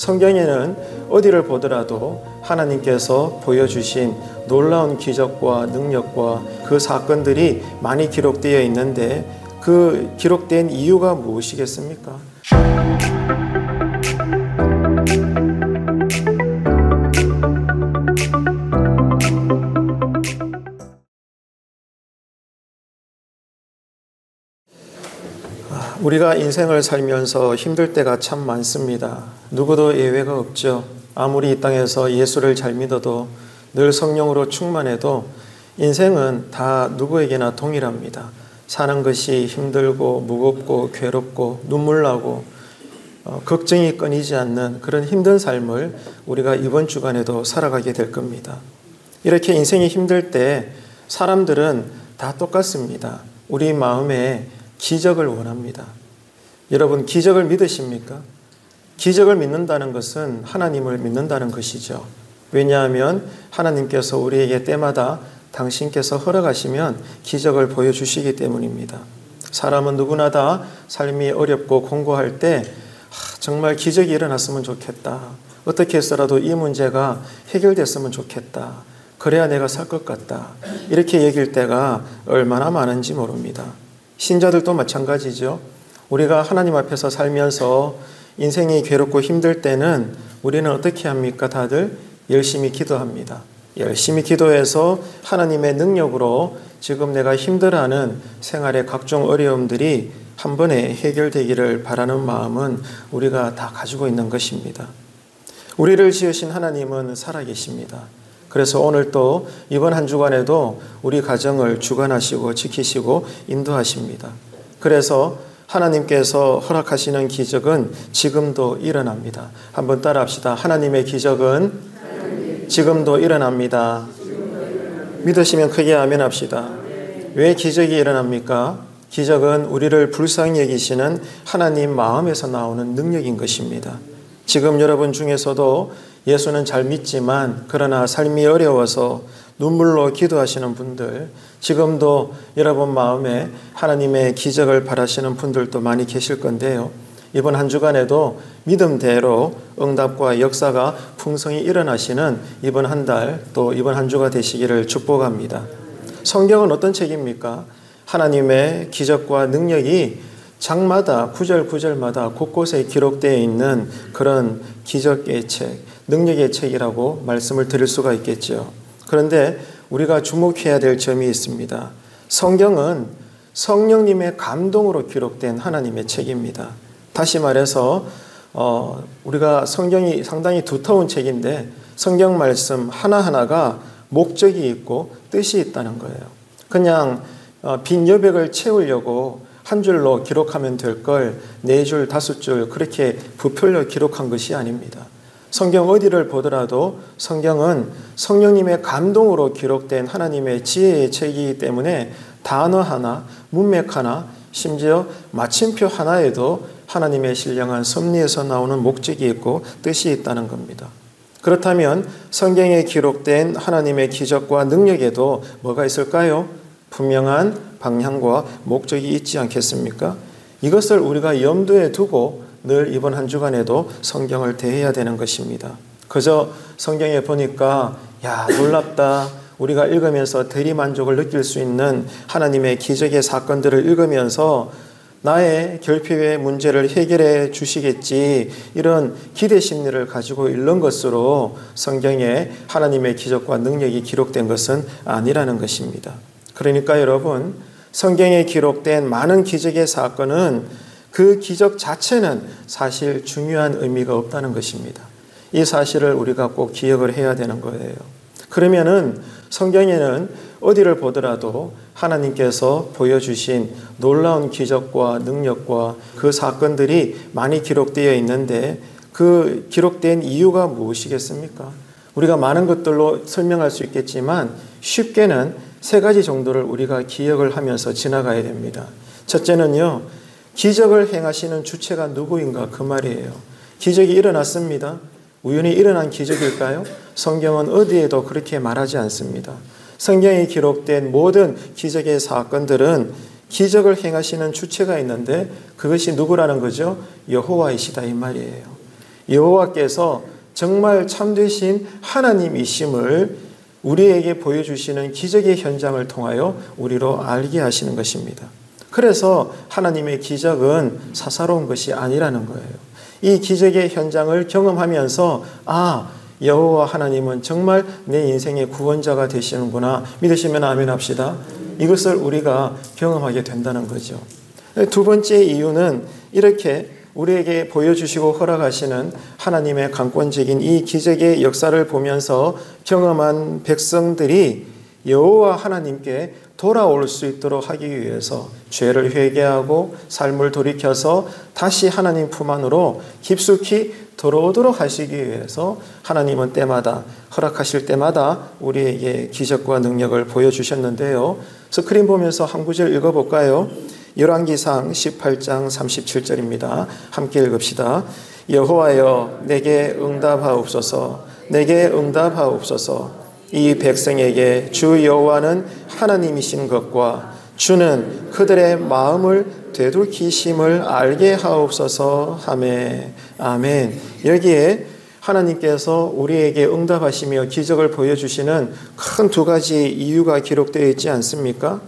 성경에는 어디를 보더라도 하나님께서 보여주신 놀라운 기적과 능력과 그 사건들이 많이 기록되어 있는데 그 기록된 이유가 무엇이겠습니까? 우리가 인생을 살면서 힘들 때가 참 많습니다. 누구도 예외가 없죠. 아무리 이 땅에서 예수를 잘 믿어도 늘 성령으로 충만해도 인생은 다 누구에게나 동일합니다. 사는 것이 힘들고 무겁고 괴롭고 눈물 나고 걱정이 끊이지 않는 그런 힘든 삶을 우리가 이번 주간에도 살아가게 될 겁니다. 이렇게 인생이 힘들 때 사람들은 다 똑같습니다. 우리 마음에 기적을 원합니다. 여러분, 기적을 믿으십니까? 기적을 믿는다는 것은 하나님을 믿는다는 것이죠. 왜냐하면 하나님께서 우리에게 때마다 당신께서 허락하시면 기적을 보여주시기 때문입니다. 사람은 누구나 다 삶이 어렵고 공고할 때 정말 기적이 일어났으면 좋겠다. 어떻게 해서라도 이 문제가 해결됐으면 좋겠다. 그래야 내가 살 것 같다. 이렇게 얘기할 때가 얼마나 많은지 모릅니다. 신자들도 마찬가지죠. 우리가 하나님 앞에서 살면서 인생이 괴롭고 힘들 때는 우리는 어떻게 합니까? 다들 열심히 기도합니다. 열심히 기도해서 하나님의 능력으로 지금 내가 힘들어하는 생활의 각종 어려움들이 한 번에 해결되기를 바라는 마음은 우리가 다 가지고 있는 것입니다. 우리를 지으신 하나님은 살아계십니다. 그래서 오늘 또 이번 한 주간에도 우리 가정을 주관하시고 지키시고 인도하십니다. 그래서 하나님께서 허락하시는 기적은 지금도 일어납니다. 한번 따라합시다. 하나님의 기적은 지금도 일어납니다. 믿으시면 크게 아멘 합시다. 왜 기적이 일어납니까? 기적은 우리를 불쌍히 여기시는 하나님 마음에서 나오는 능력인 것입니다. 지금 여러분 중에서도 예수는 잘 믿지만 그러나 삶이 어려워서 눈물로 기도하시는 분들, 지금도 여러분 마음에 하나님의 기적을 바라시는 분들도 많이 계실 건데요. 이번 한 주간에도 믿음대로 응답과 역사가 풍성히 일어나시는 이번 한 달 또 이번 한 주가 되시기를 축복합니다. 성경은 어떤 책입니까? 하나님의 기적과 능력이 장마다 구절마다 곳곳에 기록되어 있는 그런 기적의 책, 능력의 책이라고 말씀을 드릴 수가 있겠죠. 그런데 우리가 주목해야 될 점이 있습니다. 성경은 성령님의 감동으로 기록된 하나님의 책입니다. 다시 말해서 우리가 성경이 상당히 두터운 책인데 성경 말씀 하나하나가 목적이 있고 뜻이 있다는 거예요. 그냥 빈 여백을 채우려고 한 줄로 기록하면 될 걸 4줄, 5줄 그렇게 부풀려 기록한 것이 아닙니다. 성경 어디를 보더라도 성경은 성령님의 감동으로 기록된 하나님의 지혜의 책이기 때문에 단어 하나, 문맥 하나, 심지어 마침표 하나에도 하나님의 신령한 섭리에서 나오는 목적이 있고 뜻이 있다는 겁니다. 그렇다면 성경에 기록된 하나님의 기적과 능력에도 뭐가 있을까요? 분명한 방향과 목적이 있지 않겠습니까? 이것을 우리가 염두에 두고 늘 이번 한 주간에도 성경을 대해야 되는 것입니다. 그저 성경에 보니까 야 놀랍다. 우리가 읽으면서 대리만족을 느낄 수 있는 하나님의 기적의 사건들을 읽으면서 나의 결핍의 문제를 해결해 주시겠지 이런 기대 심리를 가지고 읽는 것으로 성경에 하나님의 기적과 능력이 기록된 것은 아니라는 것입니다. 그러니까 여러분 성경에 기록된 많은 기적의 사건은 그 기적 자체는 사실 중요한 의미가 없다는 것입니다. 이 사실을 우리가 꼭 기억을 해야 되는 거예요. 그러면은 성경에는 어디를 보더라도 하나님께서 보여주신 놀라운 기적과 능력과 그 사건들이 많이 기록되어 있는데 그 기록된 이유가 무엇이겠습니까? 우리가 많은 것들로 설명할 수 있겠지만 쉽게는 3가지 정도를 우리가 기억을 하면서 지나가야 됩니다. 첫째는요, 기적을 행하시는 주체가 누구인가 그 말이에요. 기적이 일어났습니다. 우연히 일어난 기적일까요? 성경은 어디에도 그렇게 말하지 않습니다. 성경에 기록된 모든 기적의 사건들은 기적을 행하시는 주체가 있는데 그것이 누구라는 거죠? 여호와이시다 이 말이에요. 여호와께서 정말 참되신 하나님이심을 우리에게 보여주시는 기적의 현장을 통하여 우리로 알게 하시는 것입니다. 그래서 하나님의 기적은 사사로운 것이 아니라는 거예요. 이 기적의 현장을 경험하면서 여호와 하나님은 정말 내 인생의 구원자가 되시는구나 믿으시면 아멘 합시다. 이것을 우리가 경험하게 된다는 거죠. 두 번째 이유는 이렇게 우리에게 보여주시고 허락하시는 하나님의 강권적인 이 기적의 역사를 보면서 경험한 백성들이 여호와 하나님께 돌아올 수 있도록 하기 위해서 죄를 회개하고 삶을 돌이켜서 다시 하나님 품 안으로 깊숙이 들어오도록 하시기 위해서 하나님은 때마다 허락하실 때마다 우리에게 기적과 능력을 보여주셨는데요. 스크린 보면서 한 구절 읽어볼까요? 열왕기상 18장 37절입니다. 함께 읽읍시다. 여호와여 내게 응답하옵소서. 내게 응답하옵소서. 이 백성에게 주 여호와는 하나님이신 것과 주는 그들의 마음을 되돌키심을 알게 하옵소서 하매. 아멘. 여기에 하나님께서 우리에게 응답하시며 기적을 보여주시는 큰 두 가지 이유가 기록되어 있지 않습니까?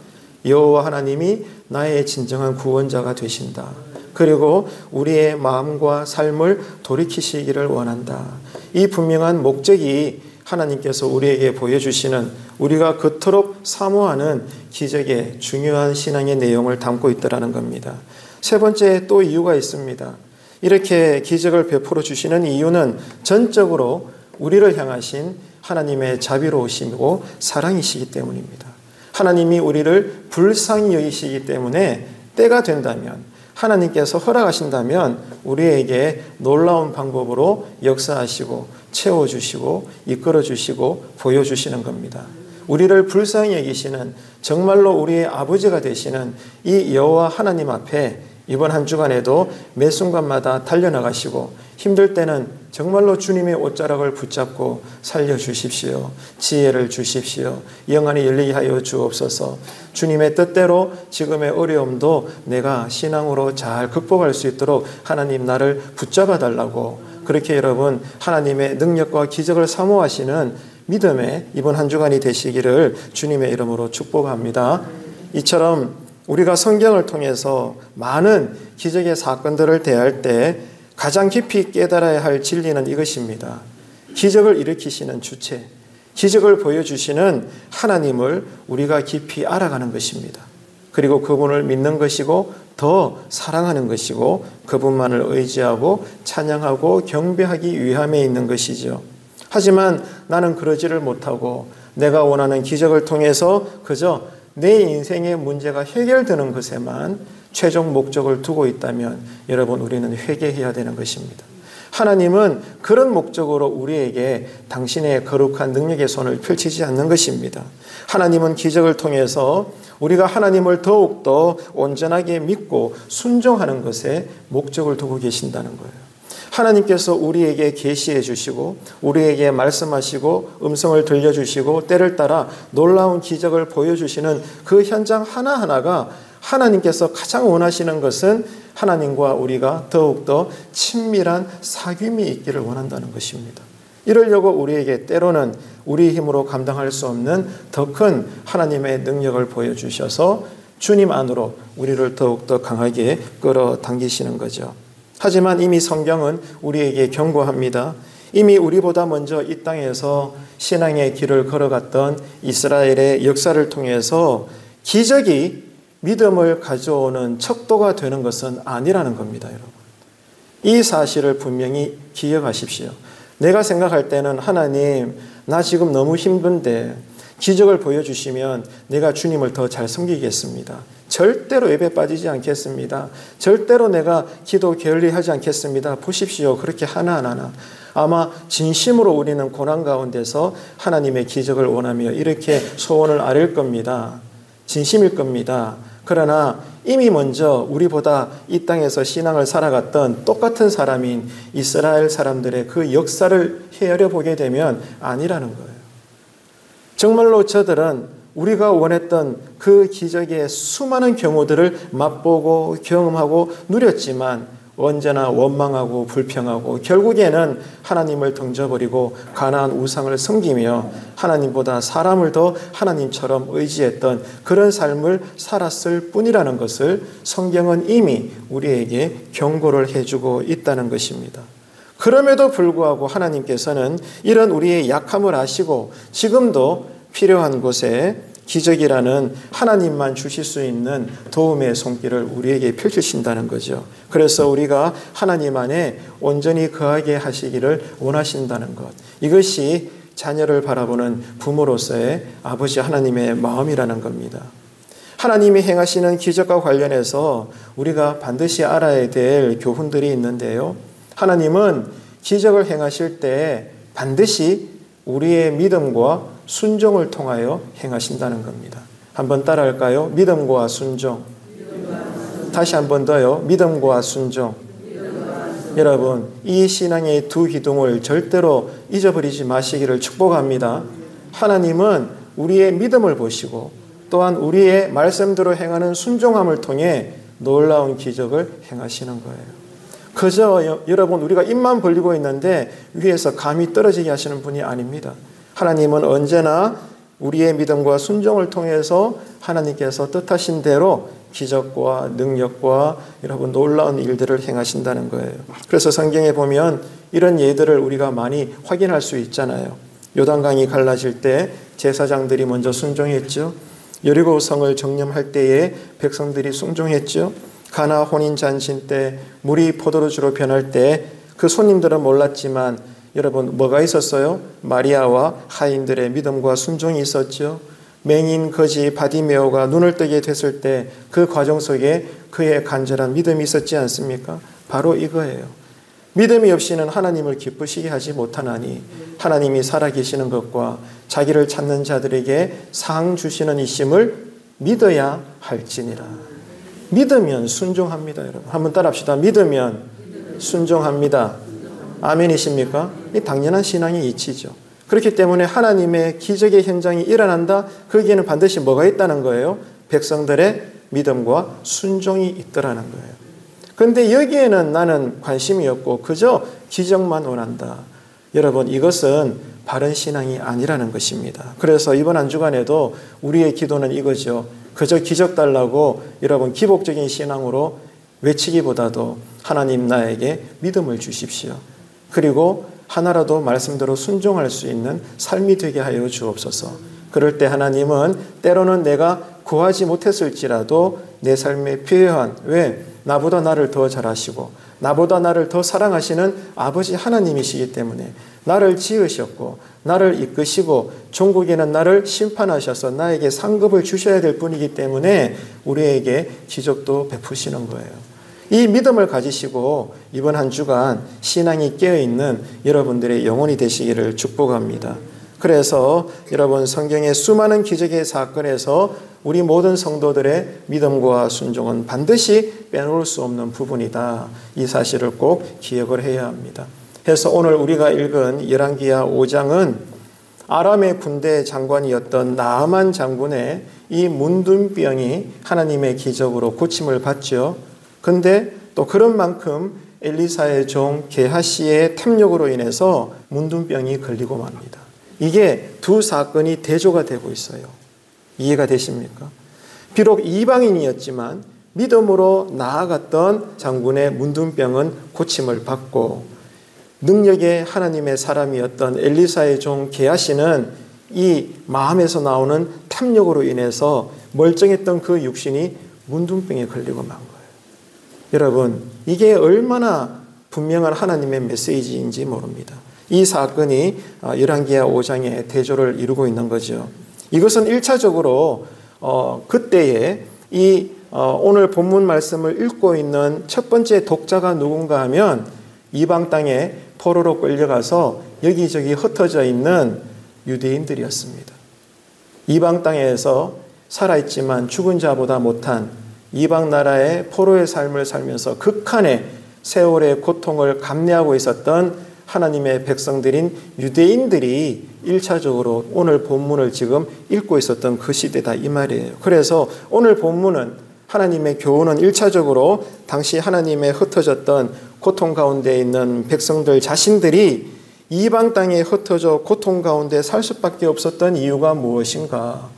여호와 하나님이 나의 진정한 구원자가 되신다. 그리고 우리의 마음과 삶을 돌이키시기를 원한다. 이 분명한 목적이 하나님께서 우리에게 보여주시는 우리가 그토록 사모하는 기적의 중요한 신앙의 내용을 담고 있다는 겁니다. 세 번째 또 이유가 있습니다. 이렇게 기적을 베풀어 주시는 이유는 전적으로 우리를 향하신 하나님의 자비로우심이고 사랑이시기 때문입니다. 하나님이 우리를 불쌍히 여기시기 때문에 때가 된다면 하나님께서 허락하신다면 우리에게 놀라운 방법으로 역사하시고 채워주시고 이끌어주시고 보여주시는 겁니다. 우리를 불쌍히 여기시는 정말로 우리의 아버지가 되시는 이 여호와 하나님 앞에 이번 한 주간에도 매 순간마다 달려나가시고 힘들 때는 정말로 주님의 옷자락을 붙잡고 살려주십시오. 지혜를 주십시오. 영안이 열리게 하여 주옵소서. 주님의 뜻대로 지금의 어려움도 내가 신앙으로 잘 극복할 수 있도록 하나님 나를 붙잡아 달라고 그렇게 여러분 하나님의 능력과 기적을 사모하시는 믿음의 이번 한 주간이 되시기를 주님의 이름으로 축복합니다. 이처럼 우리가 성경을 통해서 많은 기적의 사건들을 대할 때 가장 깊이 깨달아야 할 진리는 이것입니다. 기적을 일으키시는 주체, 기적을 보여주시는 하나님을 우리가 깊이 알아가는 것입니다. 그리고 그분을 믿는 것이고 더 사랑하는 것이고 그분만을 의지하고 찬양하고 경배하기 위함에 있는 것이죠. 하지만 나는 그러지를 못하고 내가 원하는 기적을 통해서 그저 내 인생의 문제가 해결되는 것에만 최종 목적을 두고 있다면 여러분 우리는 회개해야 되는 것입니다. 하나님은 그런 목적으로 우리에게 당신의 거룩한 능력의 손을 펼치지 않는 것입니다. 하나님은 기적을 통해서 우리가 하나님을 더욱더 온전하게 믿고 순종하는 것에 목적을 두고 계신다는 거예요. 하나님께서 우리에게 계시해 주시고 우리에게 말씀하시고 음성을 들려주시고 때를 따라 놀라운 기적을 보여주시는 그 현장 하나하나가 하나님께서 가장 원하시는 것은 하나님과 우리가 더욱더 친밀한 사귐이 있기를 원한다는 것입니다. 이러려고 우리에게 때로는 우리 힘으로 감당할 수 없는 더 큰 하나님의 능력을 보여주셔서 주님 안으로 우리를 더욱더 강하게 끌어당기시는 거죠. 하지만 이미 성경은 우리에게 경고합니다. 이미 우리보다 먼저 이 땅에서 신앙의 길을 걸어갔던 이스라엘의 역사를 통해서 기적이 믿음을 가져오는 척도가 되는 것은 아니라는 겁니다, 여러분. 이 사실을 분명히 기억하십시오. 내가 생각할 때는 하나님, 나 지금 너무 힘든데 기적을 보여주시면 내가 주님을 더 잘 섬기겠습니다. 절대로 예배 빠지지 않겠습니다. 절대로 내가 기도 게을리하지 않겠습니다. 보십시오. 그렇게 하나하나 아마 진심으로 우리는 고난 가운데서 하나님의 기적을 원하며 이렇게 소원을 아뢰일 겁니다. 진심일 겁니다. 그러나 이미 먼저 우리보다 이 땅에서 신앙을 살아갔던 똑같은 사람인 이스라엘 사람들의 그 역사를 헤아려 보게 되면 아니라는 거예요. 정말로 저들은 우리가 원했던 그 기적의 수많은 경우들을 맛보고 경험하고 누렸지만 언제나 원망하고 불평하고 결국에는 하나님을 던져버리고 가나안 우상을 섬기며 하나님보다 사람을 더 하나님처럼 의지했던 그런 삶을 살았을 뿐이라는 것을 성경은 이미 우리에게 경고를 해주고 있다는 것입니다. 그럼에도 불구하고 하나님께서는 이런 우리의 약함을 아시고 지금도 필요한 곳에 기적이라는 하나님만 주실 수 있는 도움의 손길을 우리에게 펼치신다는 거죠. 그래서 우리가 하나님 안에 온전히 거하게 하시기를 원하신다는 것. 이것이 자녀를 바라보는 부모로서의 아버지 하나님의 마음이라는 겁니다. 하나님이 행하시는 기적과 관련해서 우리가 반드시 알아야 될 교훈들이 있는데요. 하나님은 기적을 행하실 때 반드시 우리의 믿음과 순종을 통하여 행하신다는 겁니다. 한번 따라할까요? 믿음과 순종. 다시 한 번 더요. 믿음과 순종. 여러분, 이 신앙의 두 기둥을 절대로 잊어버리지 마시기를 축복합니다. 하나님은 우리의 믿음을 보시고 또한 우리의 말씀대로 행하는 순종함을 통해 놀라운 기적을 행하시는 거예요. 그저 여러분 우리가 입만 벌리고 있는데 위에서 감이 떨어지게 하시는 분이 아닙니다. 하나님은 언제나 우리의 믿음과 순종을 통해서 하나님께서 뜻하신 대로 기적과 능력과 여러분 놀라운 일들을 행하신다는 거예요. 그래서 성경에 보면 이런 예들을 우리가 많이 확인할 수 있잖아요. 요단강이 갈라질 때 제사장들이 먼저 순종했죠. 여리고 성을 정령할 때에 백성들이 순종했죠. 가나 혼인 잔치 때 물이 포도주로 변할 때 그 손님들은 몰랐지만 여러분 뭐가 있었어요? 마리아와 하인들의 믿음과 순종이 있었죠. 맹인 거지 바디메오가 눈을 뜨게 됐을 때 그 과정 속에 그의 간절한 믿음이 있었지 않습니까? 바로 이거예요. 믿음이 없이는 하나님을 기쁘시게 하지 못하나니 하나님이 살아계시는 것과 자기를 찾는 자들에게 상 주시는 이심을 믿어야 할지니라. 믿으면 순종합니다. 여러분 한번 따라합시다. 믿으면 순종합니다. 아멘이십니까? 이 당연한 신앙의 이치죠. 그렇기 때문에 하나님의 기적의 현장이 일어난다. 거기에는 반드시 뭐가 있다는 거예요? 백성들의 믿음과 순종이 있더라는 거예요. 그런데 여기에는 나는 관심이 없고 그저 기적만 원한다. 여러분 이것은 바른 신앙이 아니라는 것입니다. 그래서 이번 한 주간에도 우리의 기도는 이거죠. 그저 기적 달라고 여러분 기복적인 신앙으로 외치기보다도 하나님 나에게 믿음을 주십시오. 그리고 하나라도 말씀대로 순종할 수 있는 삶이 되게 하여 주옵소서. 그럴 때 하나님은 때로는 내가 구하지 못했을지라도 내 삶에 필요한 왜? 나보다 나를 더 잘하시고 나보다 나를 더 사랑하시는 아버지 하나님이시기 때문에 나를 지으셨고 나를 이끄시고 종국에는 나를 심판하셔서 나에게 상급을 주셔야 될 분이기 때문에 우리에게 기적도 베푸시는 거예요. 이 믿음을 가지시고 이번 한 주간 신앙이 깨어있는 여러분들의 영혼이 되시기를 축복합니다. 그래서 여러분 성경의 수많은 기적의 사건에서 우리 모든 성도들의 믿음과 순종은 반드시 빼놓을 수 없는 부분이다. 이 사실을 꼭 기억을 해야 합니다. 그래서 오늘 우리가 읽은 열왕기하 5장은 아람의 군대 장관이었던 나아만 장군의 이 문둥병이 하나님의 기적으로 고침을 받죠. 근데 또 그런 만큼 엘리사의 종 게하시의 탐욕으로 인해서 문둥병이 걸리고 맙니다. 이게 두 사건이 대조가 되고 있어요. 이해가 되십니까? 비록 이방인이었지만 믿음으로 나아갔던 장군의 문둥병은 고침을 받고 능력의 하나님의 사람이었던 엘리사의 종 게하시는 이 마음에서 나오는 탐욕으로 인해서 멀쩡했던 그 육신이 문둥병에 걸리고 만 거예요. 여러분 이게 얼마나 분명한 하나님의 메시지인지 모릅니다. 이 사건이 열왕기하 5장의 대조를 이루고 있는 거죠. 이것은 1차적으로 그때에 오늘 본문 말씀을 읽고 있는 첫 번째 독자가 누군가 하면 이방 땅에 포로로 끌려가서 여기저기 흩어져 있는 유대인들이었습니다. 이방 땅에서 살아있지만 죽은 자보다 못한 이방 나라의 포로의 삶을 살면서 극한의 세월의 고통을 감내하고 있었던 하나님의 백성들인 유대인들이 1차적으로 오늘 본문을 지금 읽고 있었던 그 시대다 이 말이에요. 그래서 오늘 본문은 하나님의 교훈은 1차적으로 당시 하나님의 흩어졌던 고통 가운데 있는 백성들 자신들이 이방 땅에 흩어져 고통 가운데 살 수밖에 없었던 이유가 무엇인가?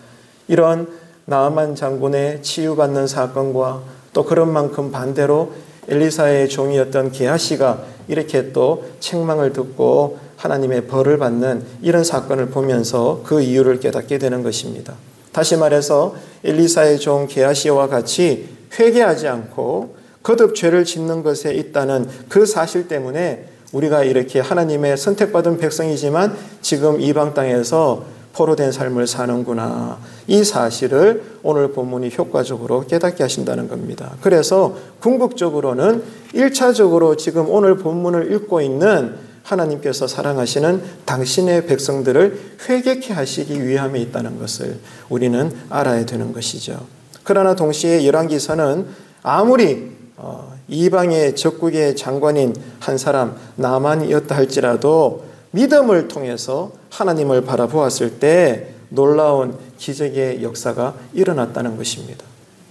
이런 나아만 장군의 치유받는 사건과 또 그런 만큼 반대로 엘리사의 종이었던 게하시가 이렇게 또 책망을 듣고 하나님의 벌을 받는 이런 사건을 보면서 그 이유를 깨닫게 되는 것입니다. 다시 말해서 엘리사의 종 게하시와 같이 회개하지 않고 거듭 죄를 짓는 것에 있다는 그 사실 때문에 우리가 이렇게 하나님의 선택받은 백성이지만 지금 이방 땅에서 포로된 삶을 사는구나. 이 사실을 오늘 본문이 효과적으로 깨닫게 하신다는 겁니다. 그래서 궁극적으로는 1차적으로 지금 오늘 본문을 읽고 있는 하나님께서 사랑하시는 당신의 백성들을 회개케 하시기 위함에 있다는 것을 우리는 알아야 되는 것이죠. 그러나 동시에 열왕기서는 아무리 이방의 적국의 장관인 한 사람 나만이었다 할지라도 믿음을 통해서 하나님을 바라보았을 때 놀라운 기적의 역사가 일어났다는 것입니다.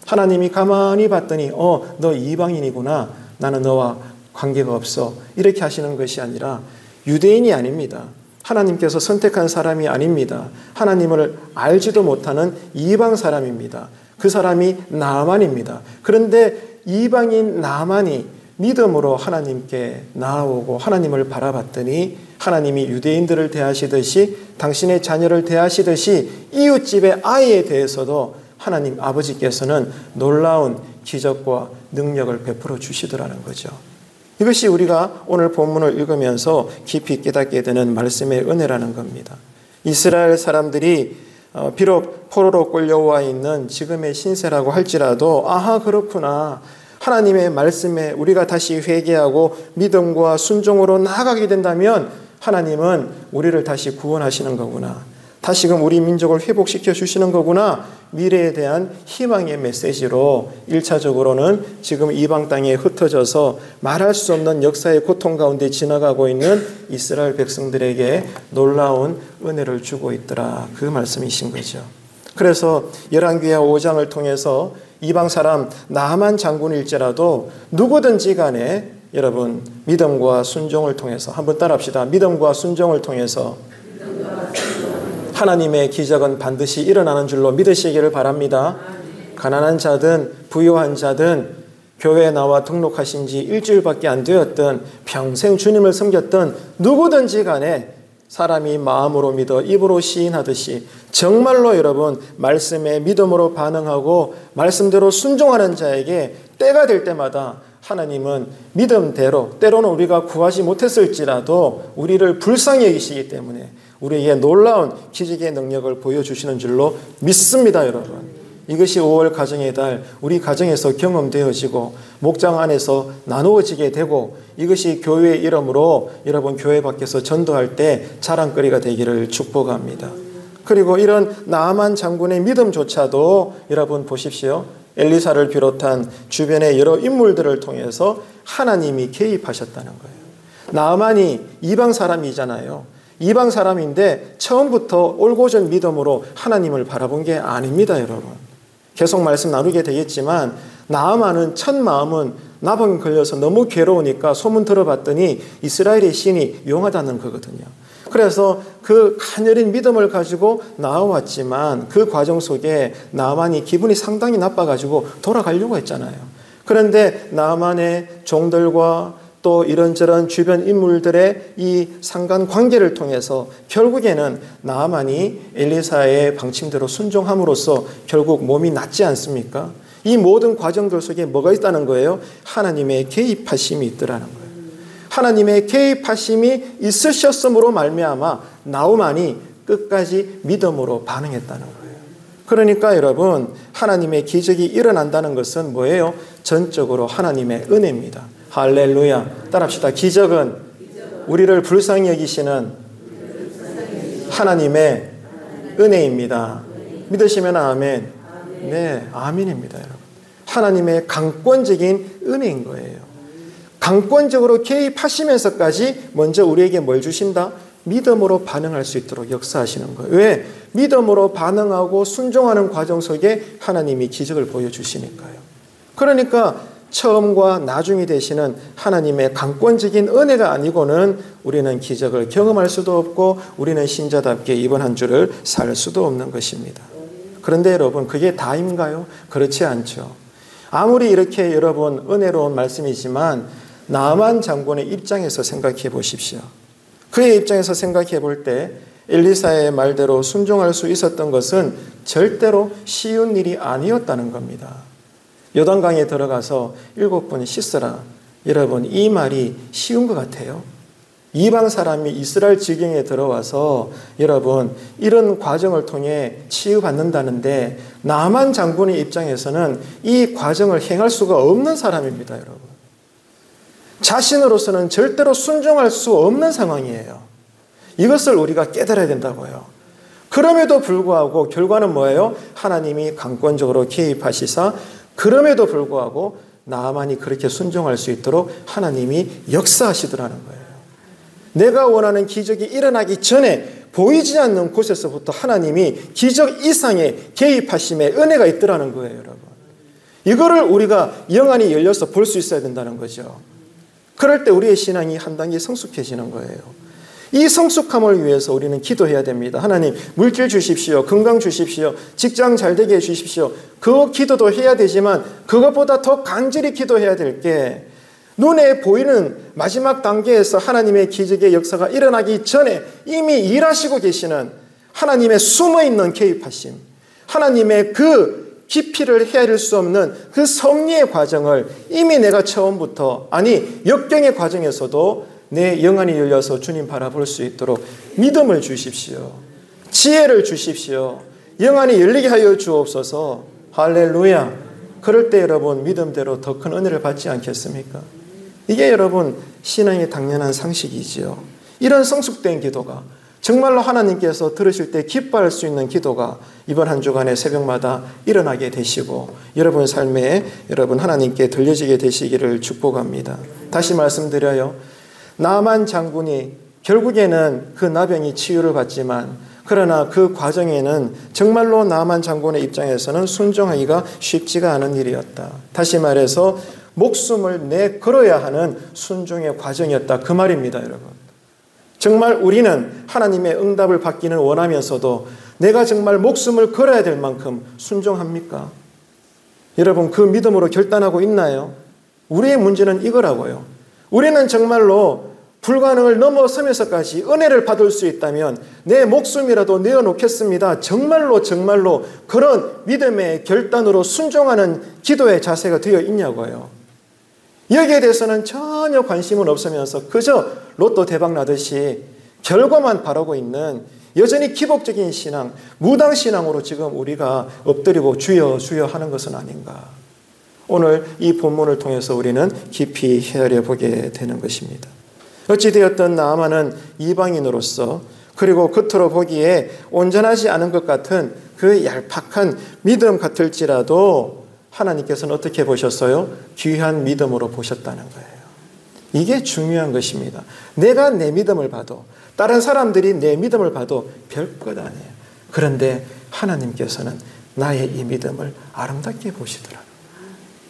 하나님이 가만히 봤더니 너 이방인이구나. 나는 너와 관계가 없어. 이렇게 하시는 것이 아니라 유대인이 아닙니다. 하나님께서 선택한 사람이 아닙니다. 하나님을 알지도 못하는 이방 사람입니다. 그 사람이 나만입니다. 그런데 이방인 나만이 믿음으로 하나님께 나아오고 하나님을 바라봤더니 하나님이 유대인들을 대하시듯이 당신의 자녀를 대하시듯이 이웃집의 아이에 대해서도 하나님 아버지께서는 놀라운 기적과 능력을 베풀어 주시더라는 거죠. 이것이 우리가 오늘 본문을 읽으면서 깊이 깨닫게 되는 말씀의 은혜라는 겁니다. 이스라엘 사람들이 비록 포로로 끌려와 있는 지금의 신세라고 할지라도 아하 그렇구나. 하나님의 말씀에 우리가 다시 회개하고 믿음과 순종으로 나아가게 된다면 하나님은 우리를 다시 구원하시는 거구나. 다시금 우리 민족을 회복시켜 주시는 거구나. 미래에 대한 희망의 메시지로 1차적으로는 지금 이방 땅에 흩어져서 말할 수 없는 역사의 고통 가운데 지나가고 있는 이스라엘 백성들에게 놀라운 은혜를 주고 있더라. 그 말씀이신 거죠. 그래서 열왕기하 5장을 통해서 이방 사람 나만 장군일지라도 누구든지 간에 여러분 믿음과 순종을 통해서 한번 따라합시다. 믿음과 순종을 통해서 하나님의 기적은 반드시 일어나는 줄로 믿으시기를 바랍니다. 가난한 자든 부유한 자든 교회에 나와 등록하신 지 일주일밖에 안 되었든 평생 주님을 섬겼던 누구든지 간에 사람이 마음으로 믿어 입으로 시인하듯이 정말로 여러분 말씀에 믿음으로 반응하고 말씀대로 순종하는 자에게 때가 될 때마다 하나님은 믿음대로 때로는 우리가 구하지 못했을지라도 우리를 불쌍히 여기시기 때문에 우리에게 놀라운 기적의 능력을 보여주시는 줄로 믿습니다. 여러분 이것이 5월 가정의 달 우리 가정에서 경험되어지고 목장 안에서 나누어지게 되고 이것이 교회의 이름으로 여러분 교회 밖에서 전도할 때 자랑거리가 되기를 축복합니다. 그리고 이런 나아만 장군의 믿음조차도 여러분 보십시오. 엘리사를 비롯한 주변의 여러 인물들을 통해서 하나님이 개입하셨다는 거예요. 나아만이 이방 사람이잖아요. 이방 사람인데 처음부터 올곧은 믿음으로 하나님을 바라본 게 아닙니다. 여러분 계속 말씀 나누게 되겠지만 나아만은 첫 마음은 나병 걸려서 너무 괴로우니까 소문 들어봤더니 이스라엘의 신이 용하다는 거거든요. 그래서 그 가녀린 믿음을 가지고 나아왔지만 그 과정 속에 나아만이 기분이 상당히 나빠가지고 돌아가려고 했잖아요. 그런데 나아만의 종들과 또 이런저런 주변 인물들의 이 상관관계를 통해서 결국에는 나아만이 엘리사의 방침대로 순종함으로써 결국 몸이 낫지 않습니까? 이 모든 과정들 속에 뭐가 있다는 거예요? 하나님의 개입하심이 있더라는 거예요. 하나님의 개입하심이 있으셨음으로 말미암아 나아만이 끝까지 믿음으로 반응했다는 거예요. 그러니까 여러분 하나님의 기적이 일어난다는 것은 뭐예요? 전적으로 하나님의 은혜입니다. 할렐루야. 따라합시다. 기적은 우리를 불쌍히 여기시는 하나님의 은혜입니다. 믿으시면 아멘. 네, 아멘입니다. 여러분. 하나님의 강권적인 은혜인 거예요. 강권적으로 개입하시면서까지 먼저 우리에게 뭘 주신다? 믿음으로 반응할 수 있도록 역사하시는 거예요. 왜? 믿음으로 반응하고 순종하는 과정 속에 하나님이 기적을 보여주시니까요. 그러니까 처음과 나중이 되시는 하나님의 강권적인 은혜가 아니고는 우리는 기적을 경험할 수도 없고 우리는 신자답게 이번 한 주를 살 수도 없는 것입니다. 그런데 여러분, 그게 다인가요? 그렇지 않죠. 아무리 이렇게 여러분 은혜로운 말씀이지만 나만 장군의 입장에서 생각해 보십시오. 그의 입장에서 생각해 볼 때 엘리사의 말대로 순종할 수 있었던 것은 절대로 쉬운 일이 아니었다는 겁니다. 요단강에 들어가서 7번 씻으라. 여러분, 이 말이 쉬운 것 같아요? 이방 사람이 이스라엘 지경에 들어와서 여러분 이런 과정을 통해 치유받는다는데 나만 장군의 입장에서는 이 과정을 행할 수가 없는 사람입니다. 여러분, 자신으로서는 절대로 순종할 수 없는 상황이에요. 이것을 우리가 깨달아야 된다고요. 그럼에도 불구하고 결과는 뭐예요? 하나님이 강권적으로 개입하시사 그럼에도 불구하고 나만이 그렇게 순종할 수 있도록 하나님이 역사하시더라는 거예요. 내가 원하는 기적이 일어나기 전에 보이지 않는 곳에서부터 하나님이 기적 이상의 개입하심의 은혜가 있더라는 거예요. 여러분, 이거를 우리가 영안이 열려서 볼 수 있어야 된다는 거죠. 그럴 때 우리의 신앙이 한 단계 성숙해지는 거예요. 이 성숙함을 위해서 우리는 기도해야 됩니다. 하나님, 물질 주십시오. 건강 주십시오. 직장 잘 되게 해주십시오. 그 기도도 해야 되지만 그것보다 더 간절히 기도해야 될 게 눈에 보이는 마지막 단계에서 하나님의 기적의 역사가 일어나기 전에 이미 일하시고 계시는 하나님의 숨어있는 개입하심, 하나님의 그 깊이를 헤아릴 수 없는 그 섭리의 과정을 이미 내가 처음부터, 아니 역경의 과정에서도 내 영안이 열려서 주님 바라볼 수 있도록 믿음을 주십시오. 지혜를 주십시오. 영안이 열리게 하여 주옵소서. 할렐루야. 그럴 때 여러분 믿음대로 더 큰 은혜를 받지 않겠습니까? 이게 여러분 신앙의 당연한 상식이지요. 이런 성숙된 기도가 정말로 하나님께서 들으실 때 기뻐할 수 있는 기도가 이번 한 주간의 새벽마다 일어나게 되시고 여러분 삶에 여러분 하나님께 들려지게 되시기를 축복합니다. 다시 말씀드려요. 나만 장군이 결국에는 그 나병이 치유를 받지만 그러나 그 과정에는 정말로 나만 장군의 입장에서는 순종하기가 쉽지가 않은 일이었다. 다시 말해서 목숨을 내걸어야 하는 순종의 과정이었다. 그 말입니다. 여러분, 정말 우리는 하나님의 응답을 받기는 원하면서도 내가 정말 목숨을 걸어야 될 만큼 순종합니까? 여러분, 그 믿음으로 결단하고 있나요? 우리의 문제는 이거라고요. 우리는 정말로 불가능을 넘어서면서까지 은혜를 받을 수 있다면 내 목숨이라도 내어놓겠습니다. 정말로 그런 믿음의 결단으로 순종하는 기도의 자세가 되어 있냐고요. 여기에 대해서는 전혀 관심은 없으면서 그저 로또 대박 나듯이 결과만 바라고 있는 여전히 기복적인 신앙, 무당신앙으로 지금 우리가 엎드리고 주여 주여 하는 것은 아닌가. 오늘 이 본문을 통해서 우리는 깊이 헤아려 보게 되는 것입니다. 어찌되었든 나아만은 이방인으로서 그리고 겉으로 보기에 온전하지 않은 것 같은 그 얄팍한 믿음 같을지라도 하나님께서는 어떻게 보셨어요? 귀한 믿음으로 보셨다는 거예요. 이게 중요한 것입니다. 내가 내 믿음을 봐도 다른 사람들이 내 믿음을 봐도 별것 아니에요. 그런데 하나님께서는 나의 이 믿음을 아름답게 보시더라.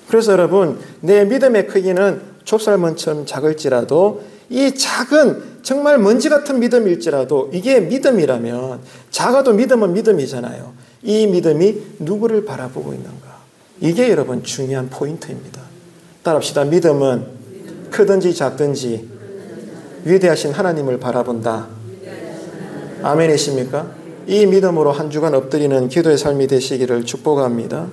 그래서 여러분, 내 믿음의 크기는 좁쌀먼처럼 작을지라도 이 작은 정말 먼지 같은 믿음일지라도 이게 믿음이라면 작아도 믿음은 믿음이잖아요. 이 믿음이 누구를 바라보고 있는가? 이게 여러분 중요한 포인트입니다. 따라합시다. 믿음은 크든지 작든지 위대하신 하나님을 바라본다. 아멘이십니까? 이 믿음으로 한 주간 엎드리는 기도의 삶이 되시기를 축복합니다.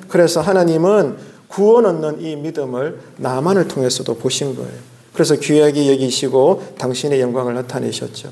그래서 하나님은 구원 얻는 이 믿음을 나만을 통해서도 보신 거예요. 그래서 귀하게 여기시고 당신의 영광을 나타내셨죠.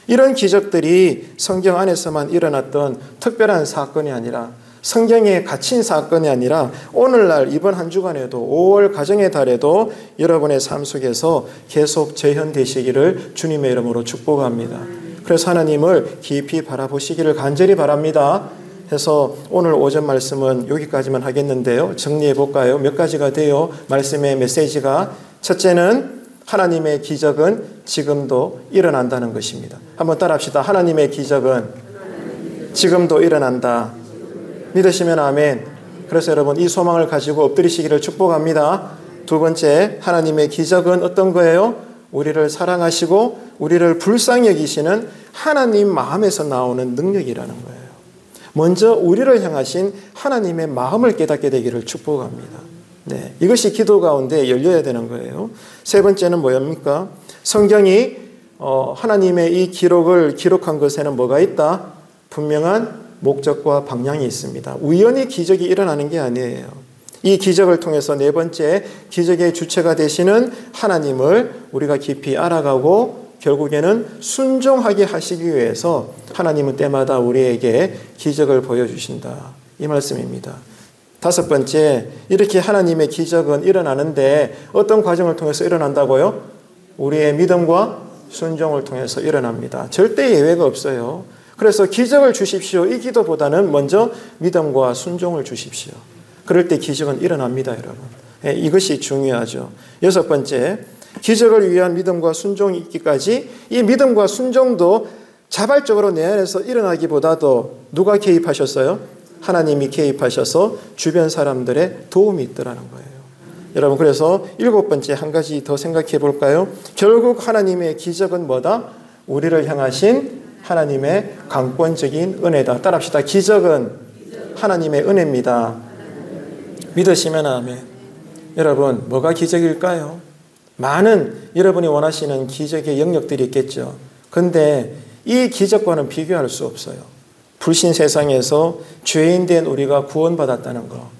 이런 기적들이 성경 안에서만 일어났던 특별한 사건이 아니라 성경에 갇힌 사건이 아니라 오늘날 이번 한 주간에도 5월 가정의 달에도 여러분의 삶 속에서 계속 재현되시기를 주님의 이름으로 축복합니다. 그래서 하나님을 깊이 바라보시기를 간절히 바랍니다. 해서 오늘 오전 말씀은 여기까지만 하겠는데요. 정리해 볼까요? 몇 가지가 돼요. 말씀의 메시지가. 첫째는 하나님의 기적은 지금도 일어난다는 것입니다. 한번 따라합시다. 하나님의 기적은 지금도 일어난다. 믿으시면 아멘. 그래서 여러분 이 소망을 가지고 엎드리시기를 축복합니다. 두 번째, 하나님의 기적은 어떤 거예요? 우리를 사랑하시고 우리를 불쌍히 여기시는 하나님 마음에서 나오는 능력이라는 거예요. 먼저 우리를 향하신 하나님의 마음을 깨닫게 되기를 축복합니다. 네, 이것이 기도 가운데 열려야 되는 거예요. 세 번째는 뭐입니까? 성경이 하나님의 이 기록을 기록한 것에는 뭐가 있다? 분명한 목적과 방향이 있습니다. 우연히 기적이 일어나는 게 아니에요. 이 기적을 통해서 네 번째, 기적의 주체가 되시는 하나님을 우리가 깊이 알아가고 결국에는 순종하게 하시기 위해서 하나님은 때마다 우리에게 기적을 보여주신다. 이 말씀입니다. 다섯 번째, 이렇게 하나님의 기적은 일어나는데 어떤 과정을 통해서 일어난다고요? 우리의 믿음과 순종을 통해서 일어납니다. 절대 예외가 없어요. 그래서 기적을 주십시오. 이 기도보다는 먼저 믿음과 순종을 주십시오. 그럴 때 기적은 일어납니다, 여러분. 이것이 중요하죠. 여섯 번째, 기적을 위한 믿음과 순종이 있기까지 이 믿음과 순종도 자발적으로 내 안에서 일어나기보다도 누가 개입하셨어요? 하나님이 개입하셔서 주변 사람들의 도움이 있더라는 거예요. 여러분, 그래서 일곱 번째 한 가지 더 생각해 볼까요? 결국 하나님의 기적은 뭐다? 우리를 향하신 하나님의 강권적인 은혜다. 따라합시다. 기적은 하나님의 은혜입니다. 믿으시면 아멘. 여러분, 뭐가 기적일까요? 많은 여러분이 원하시는 기적의 영역들이 있겠죠. 그런데 이 기적과는 비교할 수 없어요. 불신 세상에서 죄인된 우리가 구원받았다는 거.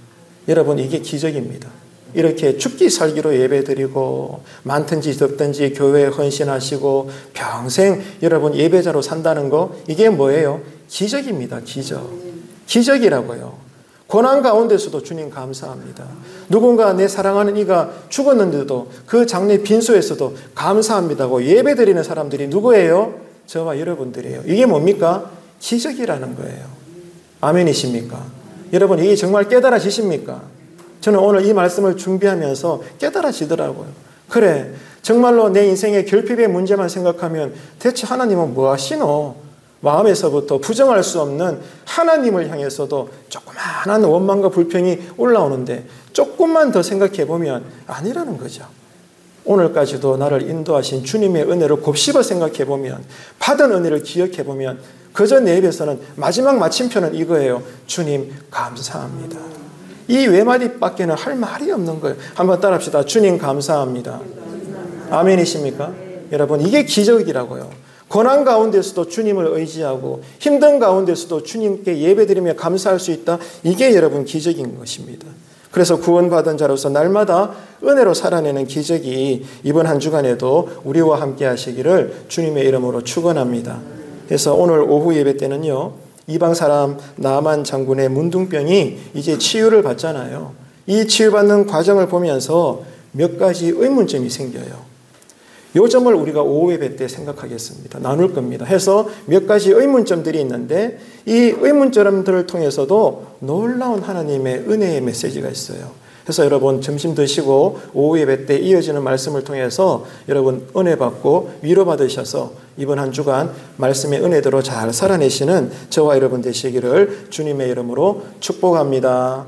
여러분, 이게 기적입니다. 이렇게 죽기 살기로 예배드리고 많든지 적든지 교회에 헌신하시고 평생 여러분 예배자로 산다는 거, 이게 뭐예요? 기적입니다. 기적. 기적이라고요. 고난 가운데서도 주님 감사합니다. 누군가 내 사랑하는 이가 죽었는데도 그 장례 빈소에서도 감사합니다고 예배드리는 사람들이 누구예요? 저와 여러분들이에요. 이게 뭡니까? 기적이라는 거예요. 아멘이십니까? 여러분, 이게 정말 깨달아지십니까? 저는 오늘 이 말씀을 준비하면서 깨달아지더라고요. 그래, 정말로 내 인생의 결핍의 문제만 생각하면 대체 하나님은 뭐 하시노? 마음에서부터 부정할 수 없는 하나님을 향해서도 조그마한 원망과 불평이 올라오는데 조금만 더 생각해 보면 아니라는 거죠. 오늘까지도 나를 인도하신 주님의 은혜를 곱씹어 생각해 보면, 받은 은혜를 기억해 보면 그저 내 입에서는 마지막 마침표는 이거예요. 주님 감사합니다. 이 외마디밖에는 할 말이 없는 거예요. 한번 따라합시다. 주님 감사합니다. 아멘이십니까? 여러분, 이게 기적이라고요. 고난 가운데서도 주님을 의지하고 힘든 가운데서도 주님께 예배드리며 감사할 수 있다. 이게 여러분 기적인 것입니다. 그래서 구원받은 자로서 날마다 은혜로 살아내는 기적이 이번 한 주간에도 우리와 함께 하시기를 주님의 이름으로 축원합니다. 그래서 오늘 오후 예배 때는요, 이방 사람 나만 장군의 문둥병이 이제 치유를 받잖아요. 이 치유받는 과정을 보면서 몇 가지 의문점이 생겨요. 요 점을 우리가 오후 예배 때 생각하겠습니다. 나눌 겁니다. 해서 몇 가지 의문점들이 있는데 이 의문점들을 통해서도 놀라운 하나님의 은혜의 메시지가 있어요. 그래서 여러분 점심 드시고 오후 예배 때 이어지는 말씀을 통해서 여러분 은혜 받고 위로받으셔서 이번 한 주간 말씀의 은혜대로 잘 살아내시는 저와 여러분 되시기를 주님의 이름으로 축복합니다.